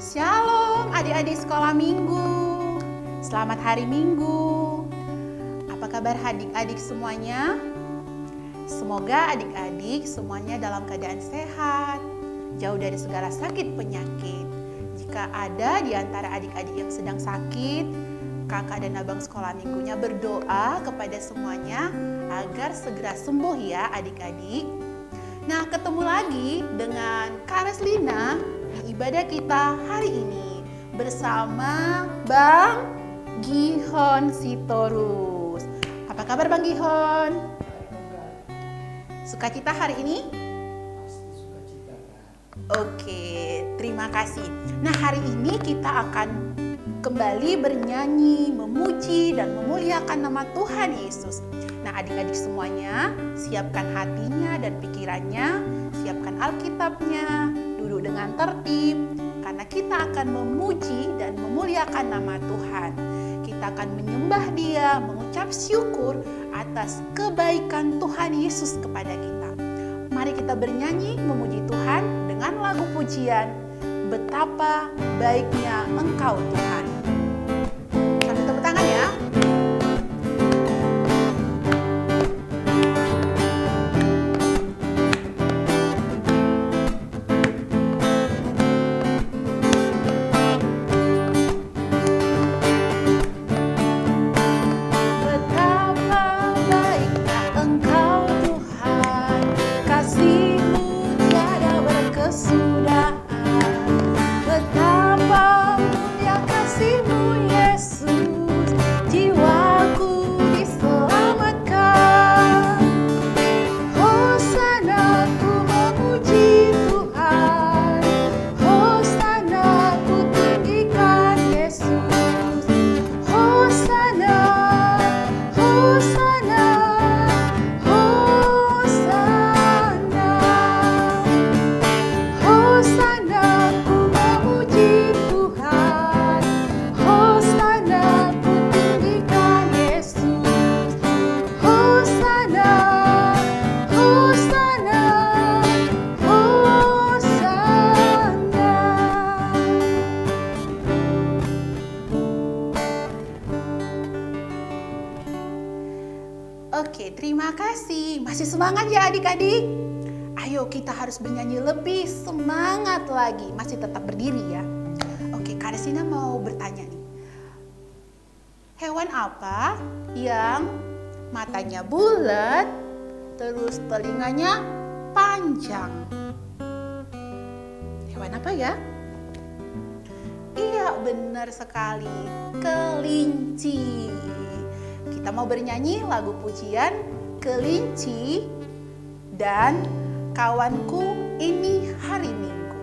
Shalom adik-adik sekolah minggu. Selamat hari Minggu. Apa kabar adik-adik semuanya? Semoga adik-adik semuanya dalam keadaan sehat, jauh dari segala sakit penyakit. Jika ada di antara adik-adik yang sedang sakit, kakak dan abang sekolah minggunya berdoa kepada semuanya agar segera sembuh ya adik-adik. Nah, ketemu lagi dengan Kak Reslina di ibadah kita hari ini bersama Bang Gihon Sitorus. Apa kabar Bang Gihon? Sukacita hari ini? Oke, terima kasih. Nah, hari ini kita akan kembali bernyanyi, memuji dan memuliakan nama Tuhan Yesus. Nah, adik-adik semuanya, siapkan hatinya dan pikirannya, siapkan Alkitabnya, duduk dengan tertib, karena kita akan memuji dan memuliakan nama Tuhan. Kita akan menyembah Dia, mengucap syukur atas kebaikan Tuhan Yesus kepada kita. Mari kita bernyanyi, memuji Tuhan dengan lagu pujian, Betapa Baiknya Engkau Tuhan. Sambil tepuk tangan ya. Oke, terima kasih. Masih semangat ya adik-adik? Ayo kita harus bernyanyi lebih semangat lagi. Masih tetap berdiri ya. Oke, Kak Resina mau bertanya nih. Hewan apa yang matanya bulat, terus telinganya panjang? Hewan apa ya? Iya, benar sekali. Kelinci. Kita mau bernyanyi lagu pujian Kelinci dan Kawanku Ini Hari Minggu.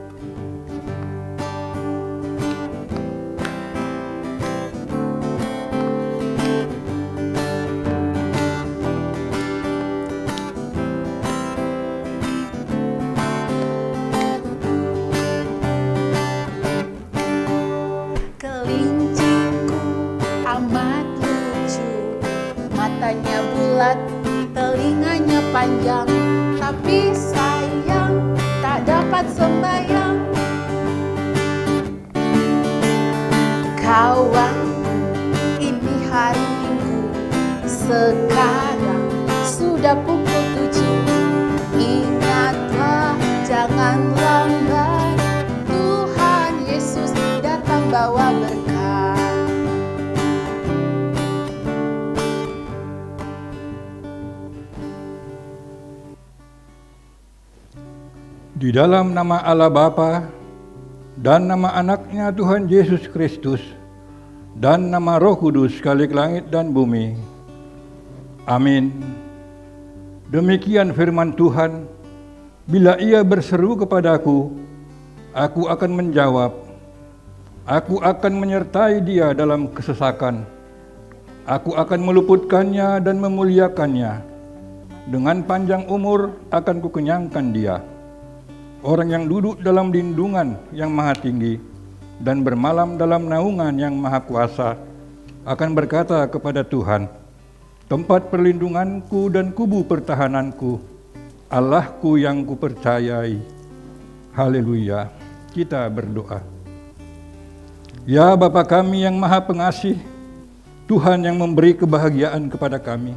Kelinciku amat matanya bulat, telinganya panjang, tapi sayang tak dapat sembahyang. Kawan, ini hari Minggu, sekarang sudah pukul 7. Ingatlah, jangan lambat, Tuhan Yesus datang bawa berkat. Di dalam nama Allah Bapa dan nama anaknya Tuhan Yesus Kristus dan nama Roh Kudus sekalik langit dan bumi. Amin. Demikian firman Tuhan, bila ia berseru kepadaku, aku akan menjawab. Aku akan menyertai dia dalam kesesakan. Aku akan meluputkannya dan memuliakannya. Dengan panjang umur akan kukenyangkan dia. Orang yang duduk dalam lindungan yang maha tinggi dan bermalam dalam naungan yang maha kuasa akan berkata kepada Tuhan, tempat perlindunganku dan kubu pertahananku, Allahku yang kupercayai. Haleluya. Kita berdoa. Ya Bapa kami yang Maha Pengasih, Tuhan yang memberi kebahagiaan kepada kami.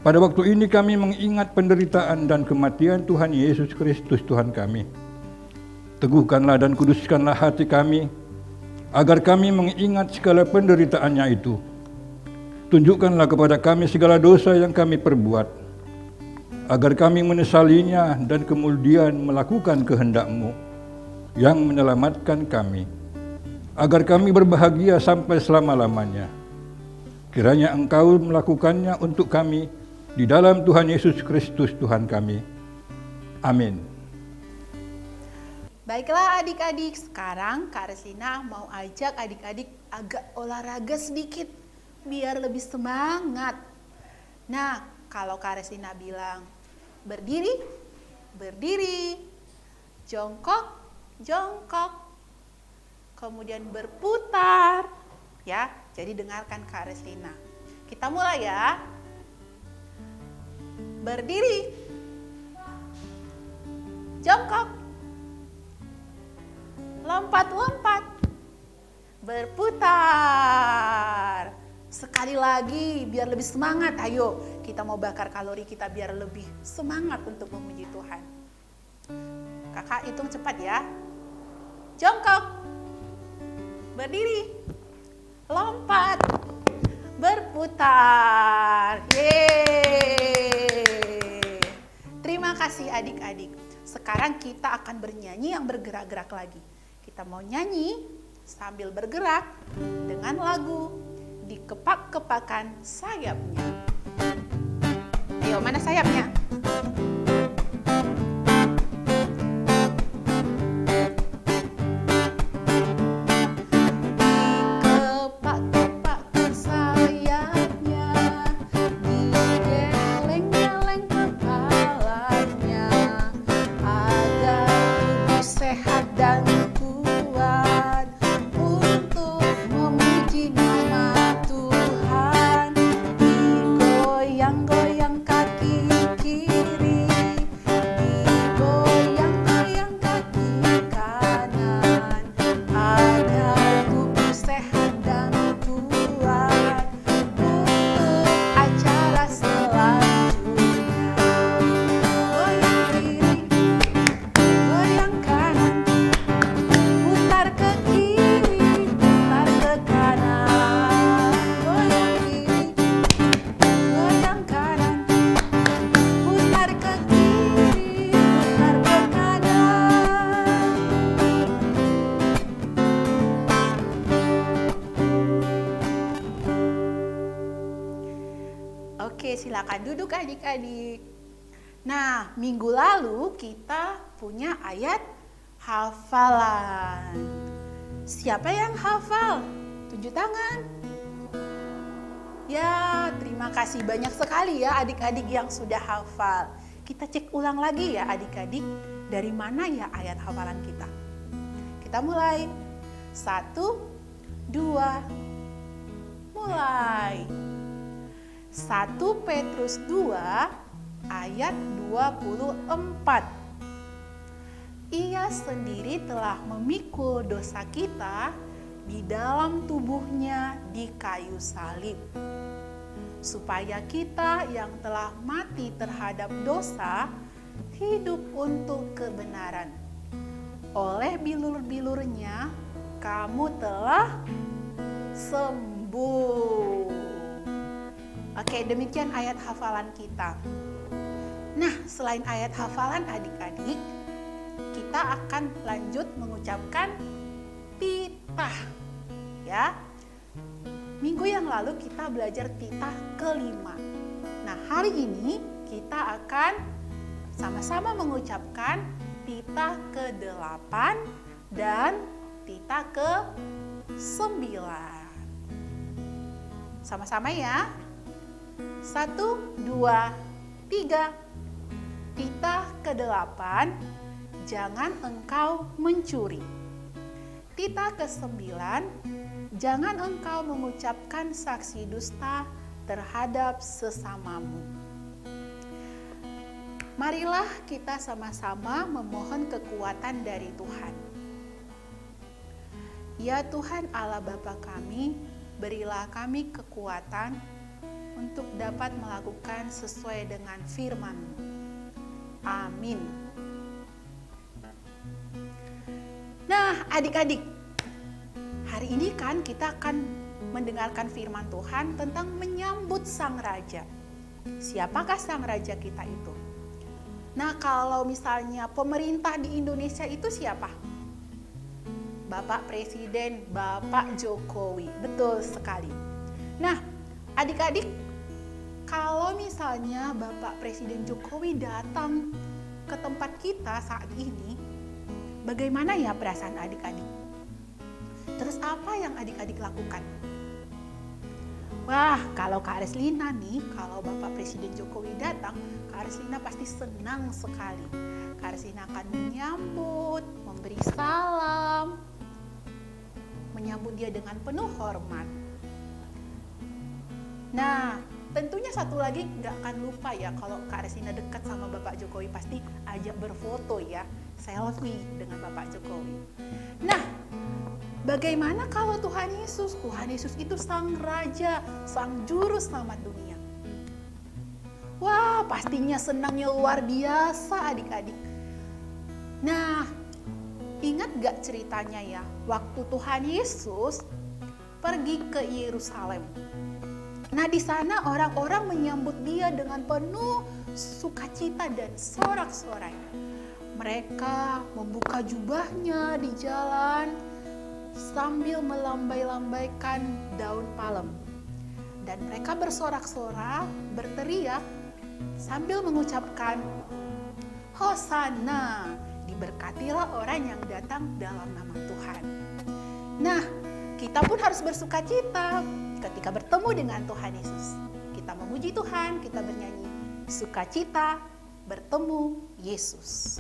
Pada waktu ini kami mengingat penderitaan dan kematian Tuhan Yesus Kristus Tuhan kami. Teguhkanlah dan kuduskanlah hati kami, agar kami mengingat segala penderitaannya itu. Tunjukkanlah kepada kami segala dosa yang kami perbuat, agar kami menyesalinya dan kemudian melakukan kehendak-Mu yang menyelamatkan kami, agar kami berbahagia sampai selama-lamanya. Kiranya Engkau melakukannya untuk kami di dalam Tuhan Yesus Kristus Tuhan kami. Amin. Baiklah adik-adik, sekarang Kak Reslina mau ajak adik-adik agak olahraga sedikit biar lebih semangat. Nah, kalau Kak Reslina bilang berdiri, berdiri, jongkok, jongkok, kemudian berputar, ya. Jadi dengarkan Kak Reslina. Kita mulai ya. Berdiri, jongkok, lompat-lompat, berputar. Sekali lagi biar lebih semangat. Ayo, kita mau bakar kalori kita biar lebih semangat untuk memuji Tuhan. Kakak hitung cepat ya. Jongkok, berdiri, lompat, berputar. Yeay. Terima kasih adik-adik. Sekarang kita akan bernyanyi yang bergerak-gerak lagi. Kita mau nyanyi sambil bergerak dengan lagu Dikepak-kepakan Sayapnya. Ayo, mana sayapnya? Oke, silakan duduk adik-adik. Nah, minggu lalu kita punya ayat hafalan. Siapa yang hafal? Tunjuk tangan. Ya, terima kasih banyak sekali ya adik-adik yang sudah hafal. Kita cek ulang lagi ya adik-adik, dari mana ya ayat hafalan kita. Kita mulai. 1, 2, mulai. 1 Petrus 2 ayat 24. Ia sendiri telah memikul dosa kita di dalam tubuhnya di kayu salib, supaya kita yang telah mati terhadap dosa hidup untuk kebenaran. Oleh bilur-bilurnya kamu telah sembuh. Oke, demikian ayat hafalan kita. Nah, selain ayat hafalan adik-adik, kita akan lanjut mengucapkan titah. Ya. Minggu yang lalu kita belajar titah kelima. Nah, hari ini kita akan sama-sama mengucapkan titah ke-8 dan titah ke-9. Sama-sama ya. 1, 2, 3. Titah ke-8, jangan engkau mencuri. Titah ke-9, jangan engkau mengucapkan saksi dusta terhadap sesamamu. Marilah kita sama-sama memohon kekuatan dari Tuhan. Ya Tuhan Allah Bapa kami, berilah kami kekuatan untuk dapat melakukan sesuai dengan firman-Mu. Amin. Nah, adik-adik, hari ini kan kita akan mendengarkan firman Tuhan tentang menyambut Sang Raja. Siapakah Sang Raja kita itu? Nah, kalau misalnya pemerintah di Indonesia itu siapa? Bapak Presiden, Bapak Jokowi. Betul sekali. Nah, adik-adik, kalau misalnya Bapak Presiden Jokowi datang ke tempat kita saat ini, bagaimana ya perasaan adik-adik? Terus apa yang adik-adik lakukan? Wah, kalau Kak Reslina nih, kalau Bapak Presiden Jokowi datang, Kak Reslina pasti senang sekali. Kak Reslina akan menyambut, memberi salam, menyambut dia dengan penuh hormat. Nah, tentunya satu lagi nggak akan lupa ya, kalau Kak Reslina dekat sama Bapak Jokowi pasti ajak berfoto ya, selfie dengan Bapak Jokowi. Nah, bagaimana kalau Tuhan Yesus? Tuhan Yesus itu Sang Raja, Sang Juru Selamat dunia. Wah, pastinya senangnya luar biasa adik-adik. Nah, ingat gak ceritanya ya, waktu Tuhan Yesus pergi ke Yerusalem. Nah, di sana orang-orang menyambut dia dengan penuh sukacita dan sorak-sorai. Mereka membuka jubahnya di jalan sambil melambai-lambaikan daun palem. Dan mereka bersorak-sorak, berteriak sambil mengucapkan, Hosana, diberkatilah orang yang datang dalam nama Tuhan. Nah, kita pun harus bersukacita ketika bertemu dengan Tuhan Yesus. Kita memuji Tuhan, kita bernyanyi, sukacita bertemu Yesus.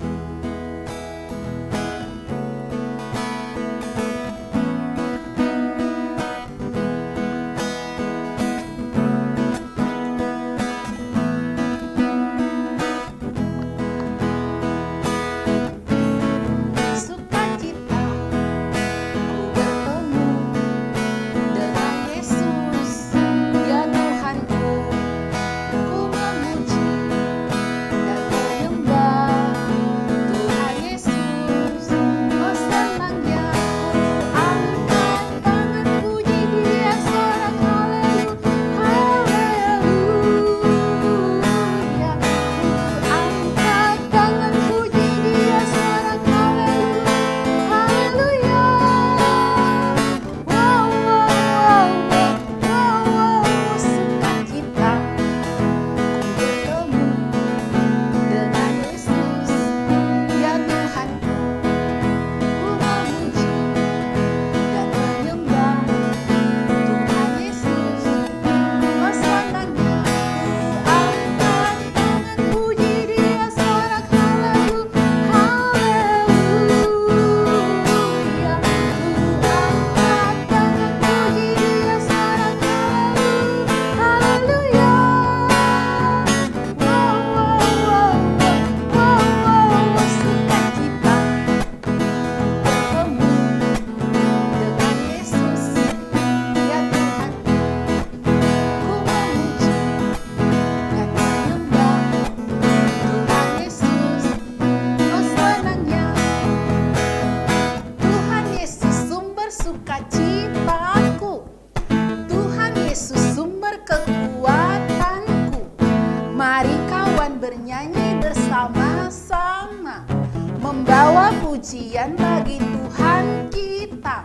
membawa pujian bagi Tuhan kita.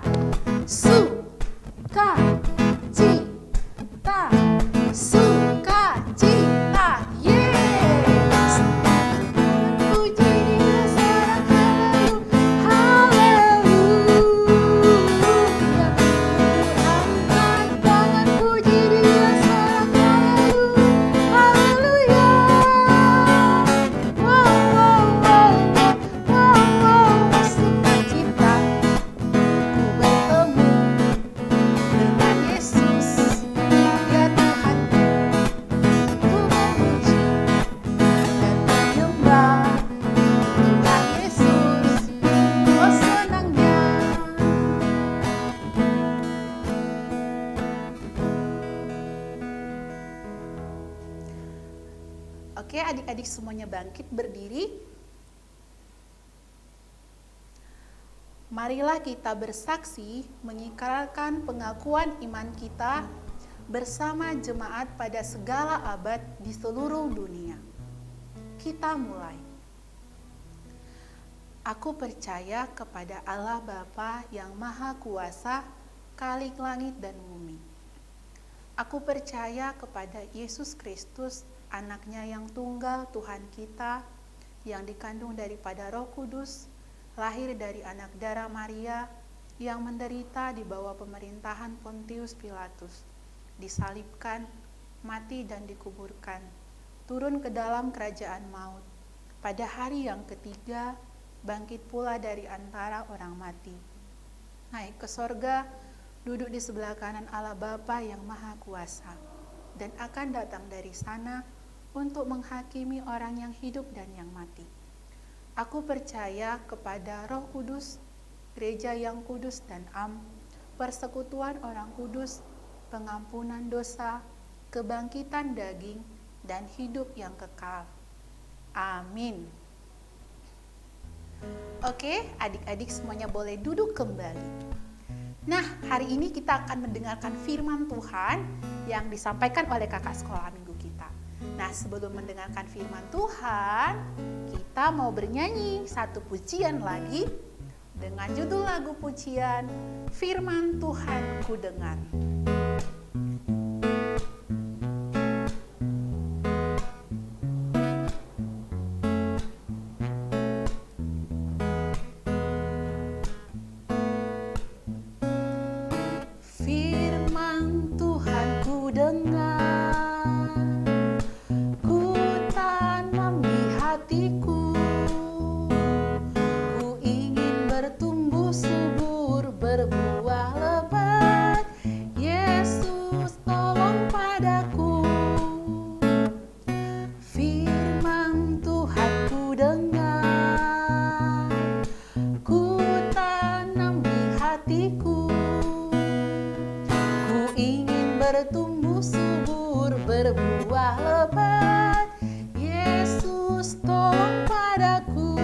Sukacita, sukacita, yes. Puji Dia serak haleluya. Angkat tangan puji Dia serak haleluya. Wow, wow, wow, wow, wow, sukacita ku bertemu dengan adik-adik semuanya bangkit berdiri. Marilah kita bersaksi mengikrarkan pengakuan iman kita bersama jemaat pada segala abad di seluruh dunia. Kita mulai. Aku percaya kepada Allah Bapa yang Maha Kuasa, Khalik langit dan bumi. Aku percaya kepada Yesus Kristus, anaknya yang tunggal Tuhan kita, yang dikandung daripada Roh Kudus, lahir dari anak darah Maria, yang menderita di bawah pemerintahan Pontius Pilatus, disalibkan, mati dan dikuburkan, turun ke dalam kerajaan maut. Pada hari yang ketiga, bangkit pula dari antara orang mati. Naik ke sorga, duduk di sebelah kanan Allah Bapa yang Maha Kuasa, dan akan datang dari sana untuk menghakimi orang yang hidup dan yang mati. Aku percaya kepada Roh Kudus, gereja yang kudus dan am, persekutuan orang kudus, pengampunan dosa, kebangkitan daging, dan hidup yang kekal. Amin. Oke, adik-adik semuanya boleh duduk kembali. Nah, hari ini kita akan mendengarkan firman Tuhan yang disampaikan oleh kakak sekolah minggu kita. Nah, sebelum mendengarkan firman Tuhan, kita mau bernyanyi satu pujian lagi dengan judul lagu pujian Firman Tuhan Ku Dengar. Firman Tuhan ku dengar, ku tanam di hatiku, ku ingin bertumbuh subur, berbuah lebat. Yesus tolong padaku. Firman Tuhan ku dengar, ku tanam di hatiku, ingin bertumbuh subur, berbuah lebat. Yesus tolong padaku.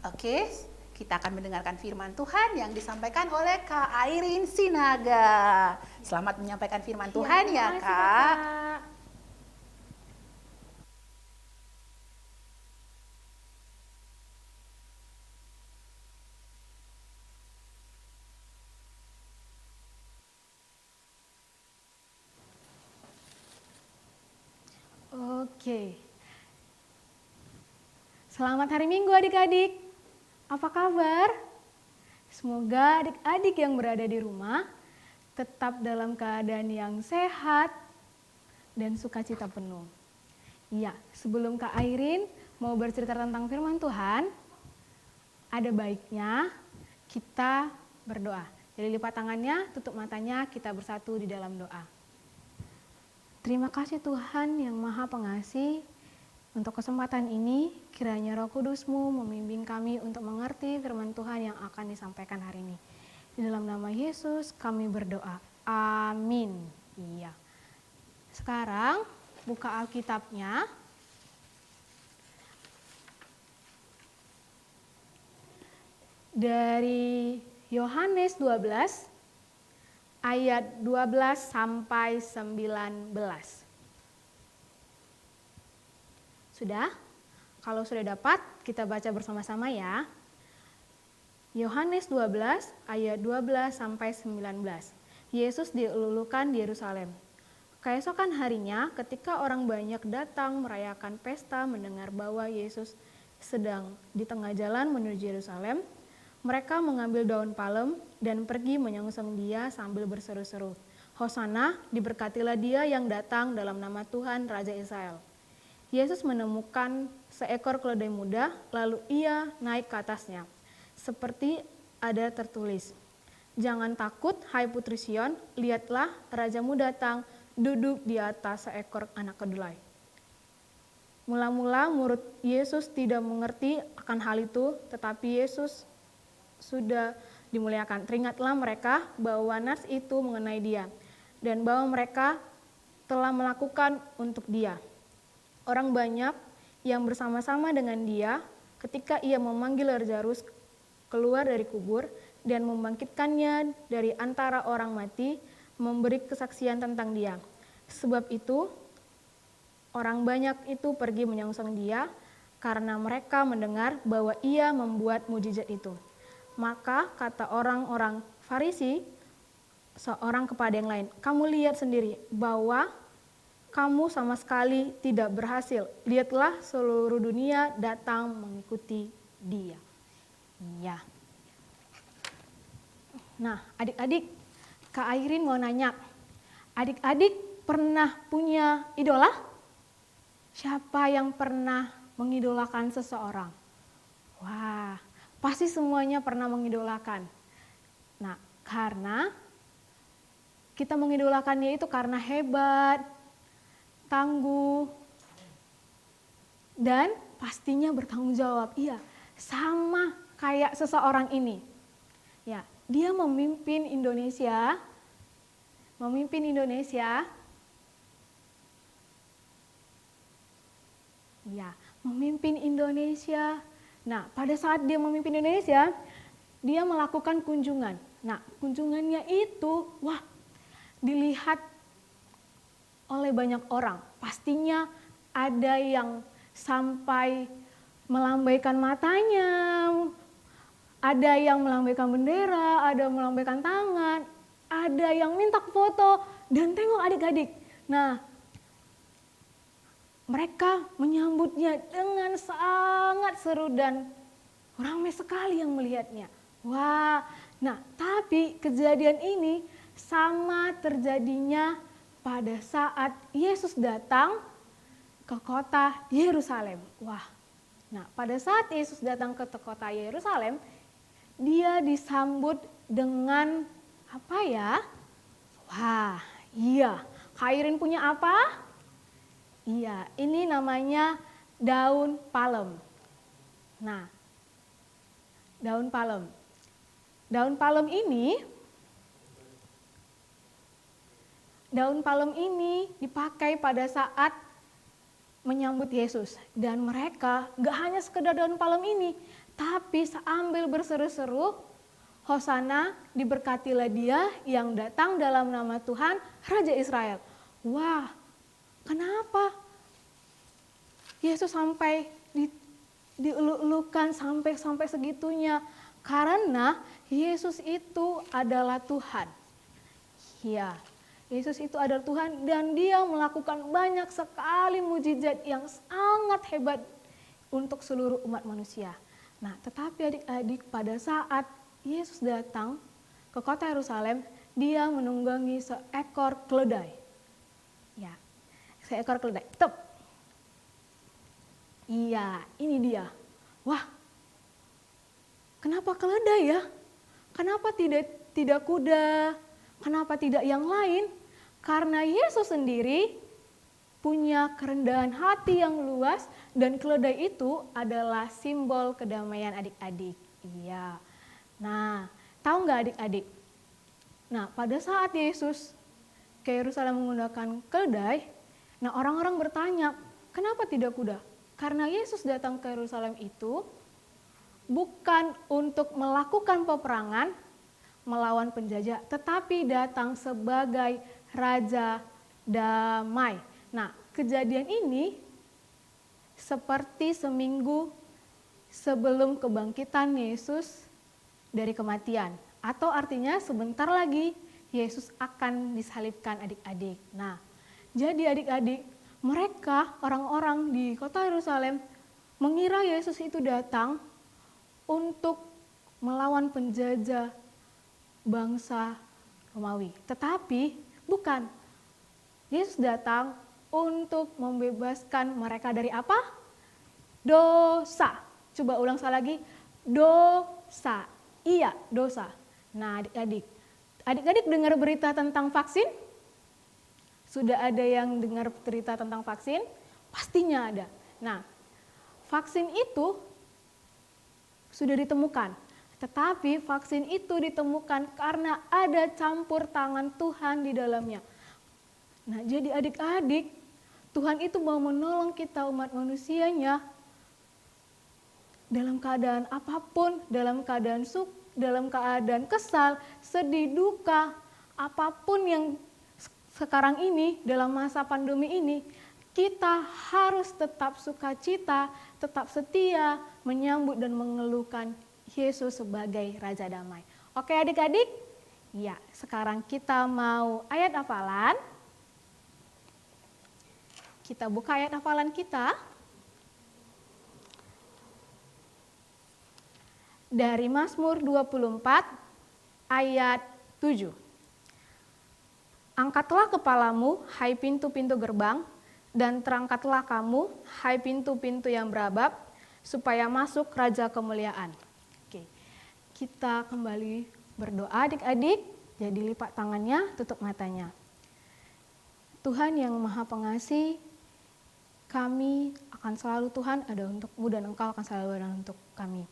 Oke, kita akan mendengarkan firman Tuhan yang disampaikan oleh Kak Airin Sinaga. Selamat menyampaikan firman Tuhan ya, Kak. Oke. Selamat hari Minggu adik-adik. Apa kabar? Semoga adik-adik yang berada di rumah tetap dalam keadaan yang sehat dan sukacita penuh. Iya, sebelum Kak Airin mau bercerita tentang firman Tuhan, ada baiknya kita berdoa. Jadi lipat tangannya, tutup matanya, kita bersatu di dalam doa. Terima kasih Tuhan yang Maha Pengasih, untuk kesempatan ini kiranya Roh Kudus-Mu membimbing kami untuk mengerti firman Tuhan yang akan disampaikan hari ini. Di dalam nama Yesus kami berdoa. Amin. Iya. Sekarang buka Alkitabnya. Dari Yohanes 12 ayat 12 sampai 19. Sudah? Kalau sudah dapat, kita baca bersama-sama ya. Yohanes 12 ayat 12 sampai 19. Yesus dielulukan di Yerusalem. Keesokan harinya, ketika orang banyak datang merayakan pesta mendengar bahwa Yesus sedang di tengah jalan menuju Yerusalem, mereka mengambil daun palem dan pergi menyongsong dia sambil berseru-seru, "Hosana, diberkatilah dia yang datang dalam nama Tuhan Raja Israel." Yesus menemukan seekor keledai muda, lalu ia naik ke atasnya. Seperti ada tertulis, "Jangan takut, hai putri Sion, lihatlah rajamu datang, duduk di atas seekor anak kedelai." Mula-mula murid Yesus tidak mengerti akan hal itu, tetapi Yesus sudah dimuliakan. Teringatlah mereka bahwa nas itu mengenai dia dan bahwa mereka telah melakukan untuk dia. Orang banyak yang bersama-sama dengan dia ketika ia memanggil Lazarus keluar dari kubur dan membangkitkannya dari antara orang mati, memberi kesaksian tentang dia. Sebab itu, orang banyak itu pergi menyongsong dia karena mereka mendengar bahwa ia membuat mujizat itu. Maka kata orang-orang Farisi seorang kepada yang lain, "Kamu lihat sendiri bahwa kamu sama sekali tidak berhasil. Lihatlah seluruh dunia datang mengikuti dia." Ya. Nah, adik-adik, Kak Airin mau nanya, adik-adik pernah punya idola? Siapa yang pernah mengidolakan seseorang? Wah, pasti semuanya pernah mengidolakan. Nah, karena kita mengidolakannya itu karena hebat, tangguh, dan pastinya bertanggung jawab. Iya, sama kayak seseorang ini. Ya, dia memimpin Indonesia. Ya, memimpin Indonesia. Nah, pada saat dia memimpin Indonesia, dia melakukan kunjungan. Nah, kunjungannya itu, wah, dilihat oleh banyak orang. Pastinya ada yang sampai melambaikan matanya, ada yang melambaikan bendera, ada yang melambaikan tangan, ada yang minta foto, dan tengok adik-adik. Nah, mereka menyambutnya dengan sangat seru dan ramai sekali yang melihatnya. Wah, nah tapi kejadian ini sama terjadinya pada saat Yesus datang ke kota Yerusalem. Wah, nah pada saat Yesus datang ke kota Yerusalem, dia disambut dengan apa ya? Wah, iya. Kak Irin punya apa? Iya, ini namanya daun palem. Nah, daun palem. Daun palem ini dipakai pada saat menyambut Yesus. Dan mereka gak hanya sekedar daun palem ini, tapi sambil berseru-seru, Hosana, diberkatilah dia yang datang dalam nama Tuhan, Raja Israel. Wah, kenapa Yesus sampai dieluk-elukan sampai segitunya? Karena Yesus itu adalah Tuhan. Ya, Yesus itu adalah Tuhan dan dia melakukan banyak sekali mujizat yang sangat hebat untuk seluruh umat manusia. Nah, tetapi adik-adik pada saat Yesus datang ke kota Yerusalem, dia menunggangi seekor keledai. Ya, seekor keledai. Tep. Iya, ini dia. Wah, kenapa keledai ya? Kenapa tidak kuda? Kenapa tidak yang lain? Karena Yesus sendiri punya kerendahan hati yang luas dan keledai itu adalah simbol kedamaian adik-adik. Iya. Nah, tahu nggak adik-adik? Nah, pada saat Yesus ke Yerusalem menggunakan keledai, nah orang-orang bertanya, kenapa tidak kuda? Karena Yesus datang ke Yerusalem itu bukan untuk melakukan peperangan melawan penjajah, tetapi datang sebagai Raja Damai. Nah, kejadian ini seperti seminggu sebelum kebangkitan Yesus dari kematian. Atau artinya sebentar lagi Yesus akan disalibkan adik-adik. Nah, jadi adik-adik, mereka orang-orang di kota Yerusalem mengira Yesus itu datang untuk melawan penjajah bangsa Romawi. Tetapi bukan. Yesus datang untuk membebaskan mereka dari apa? Dosa. Coba ulang sekali lagi. Dosa. Iya, dosa. Nah, adik-adik dengar berita tentang vaksin? Sudah ada yang dengar berita tentang vaksin? Pastinya ada. Nah, vaksin itu sudah ditemukan. Tetapi vaksin itu ditemukan karena ada campur tangan Tuhan di dalamnya. Nah, jadi adik-adik, Tuhan itu mau menolong kita umat manusianya dalam keadaan apapun, dalam keadaan dalam keadaan kesal, sedih, duka, apapun yang sekarang ini dalam masa pandemi ini, kita harus tetap sukacita, tetap setia, menyambut dan mengeluhkan Yesus sebagai Raja Damai. Oke adik-adik? Ya, sekarang kita mau ayat hafalan. Kita buka ayat hafalan kita. Dari Mazmur 24 ayat 7. Angkatlah kepalamu, hai pintu-pintu gerbang, dan terangkatlah kamu, hai pintu-pintu yang berabab, supaya masuk Raja Kemuliaan. Oke, kita kembali berdoa adik-adik, jadi lipat tangannya, tutup matanya. Tuhan yang Maha Pengasih, kami akan selalu Tuhan ada untukmu dan Engkau akan selalu ada untuk kami.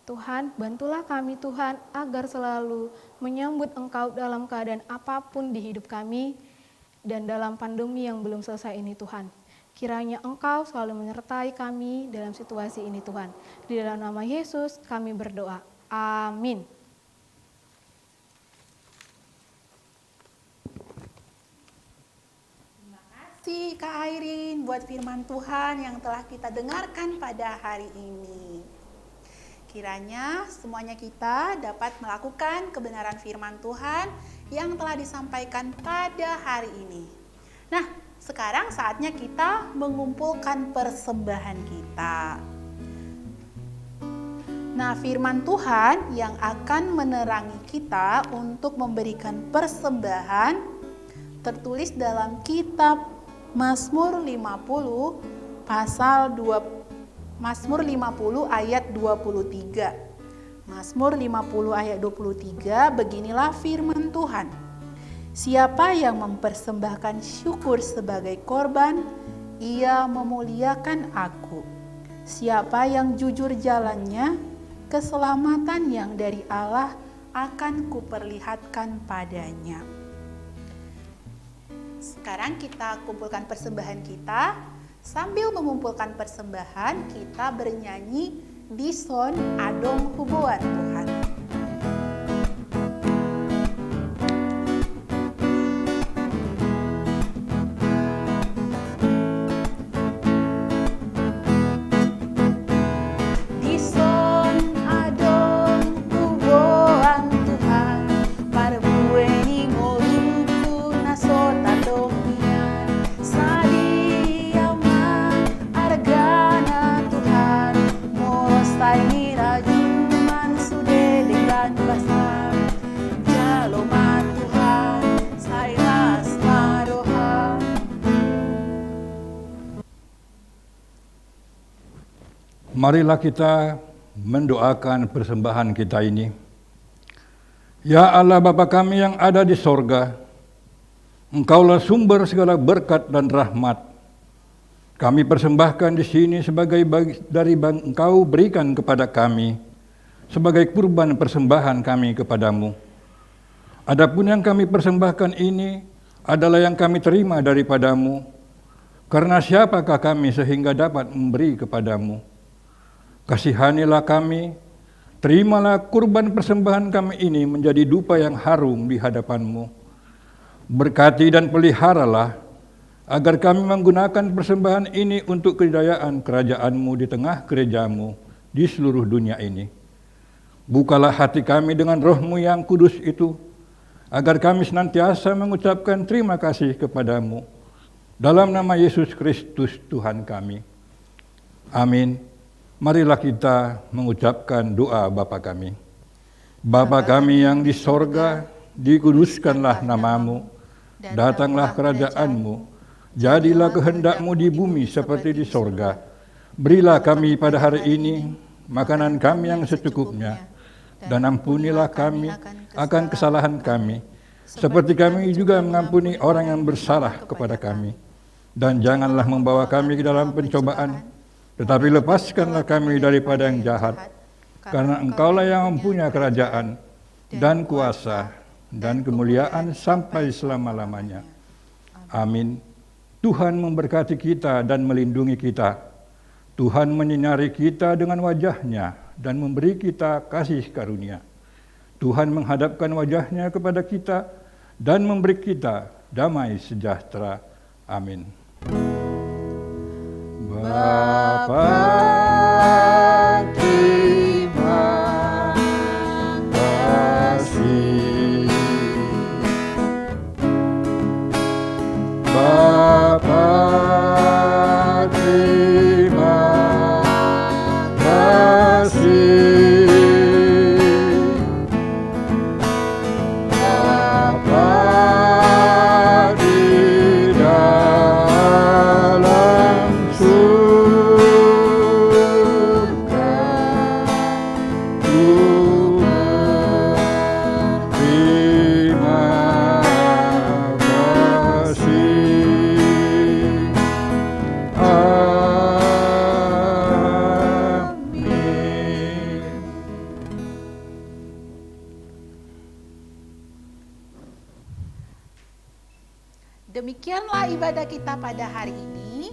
Tuhan, bantulah kami Tuhan agar selalu menyambut Engkau dalam keadaan apapun di hidup kami dan dalam pandemi yang belum selesai ini Tuhan. Kiranya Engkau selalu menyertai kami dalam situasi ini Tuhan. Di dalam nama Yesus kami berdoa. Amin. Terima kasih Kak Airin buat firman Tuhan yang telah kita dengarkan pada hari ini. Kiranya semuanya kita dapat melakukan kebenaran firman Tuhan yang telah disampaikan pada hari ini. Nah, sekarang saatnya kita mengumpulkan persembahan kita. Nah, firman Tuhan yang akan menerangi kita untuk memberikan persembahan tertulis dalam kitab Mazmur 50 Mazmur 50 ayat 23. Mazmur 50 ayat 23, beginilah firman Tuhan. Siapa yang mempersembahkan syukur sebagai korban, ia memuliakan aku. Siapa yang jujur jalannya, keselamatan yang dari Allah akan kuperlihatkan padanya. Sekarang kita kumpulkan persembahan kita. Sambil mengumpulkan persembahan, kita bernyanyi Dison Adong Hubuan Tuhan. Marilah kita mendoakan persembahan kita ini. Ya Allah Bapa kami yang ada di sorga, Engkaulah sumber segala berkat dan rahmat. Kami persembahkan di sini sebagai dari Engkau berikan kepada kami, sebagai kurban persembahan kami kepadamu. Adapun yang kami persembahkan ini adalah yang kami terima daripadamu, karena siapakah kami sehingga dapat memberi kepadamu? Kasihanilah kami, terimalah kurban persembahan kami ini menjadi dupa yang harum di hadapan-Mu. Berkati dan peliharalah, agar kami menggunakan persembahan ini untuk kedayaan kerajaan-Mu di tengah gereja-Mu di seluruh dunia ini. Bukalah hati kami dengan Roh-Mu yang kudus itu, agar kami senantiasa mengucapkan terima kasih kepadamu. Dalam nama Yesus Kristus Tuhan kami. Amin. Marilah kita mengucapkan doa Bapa kami. Bapa kami yang di sorga, dikuduskanlah namamu, datanglah kerajaan-Mu, jadilah kehendak-Mu di bumi seperti di sorga. Berilah kami pada hari ini makanan kami yang secukupnya, dan ampunilah kami akan kesalahan kami, seperti kami juga mengampuni orang yang bersalah kepada kami. Dan janganlah membawa kami ke dalam pencobaan, tetapi lepaskanlah kami daripada yang jahat. karena Engkaulah yang mempunyai kerajaan dan kuasa dan kemuliaan sampai selama-lamanya. Amin. Tuhan memberkati kita dan melindungi kita. Tuhan menyinari kita dengan wajah-Nya dan memberi kita kasih karunia. Tuhan menghadapkan wajah-Nya kepada kita dan memberi kita damai sejahtera. Amin. Bapa, terima kasih. Bapa, terima kasih. Bapa di dalam surga, ku berterima kasih. Amin. Demikianlah ibadah kita pada hari ini.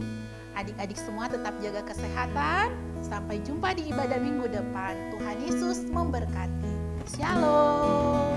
Adik-adik semua tetap jaga kesehatan. Sampai jumpa di ibadah minggu depan. Tuhan Yesus memberkati. Shalom.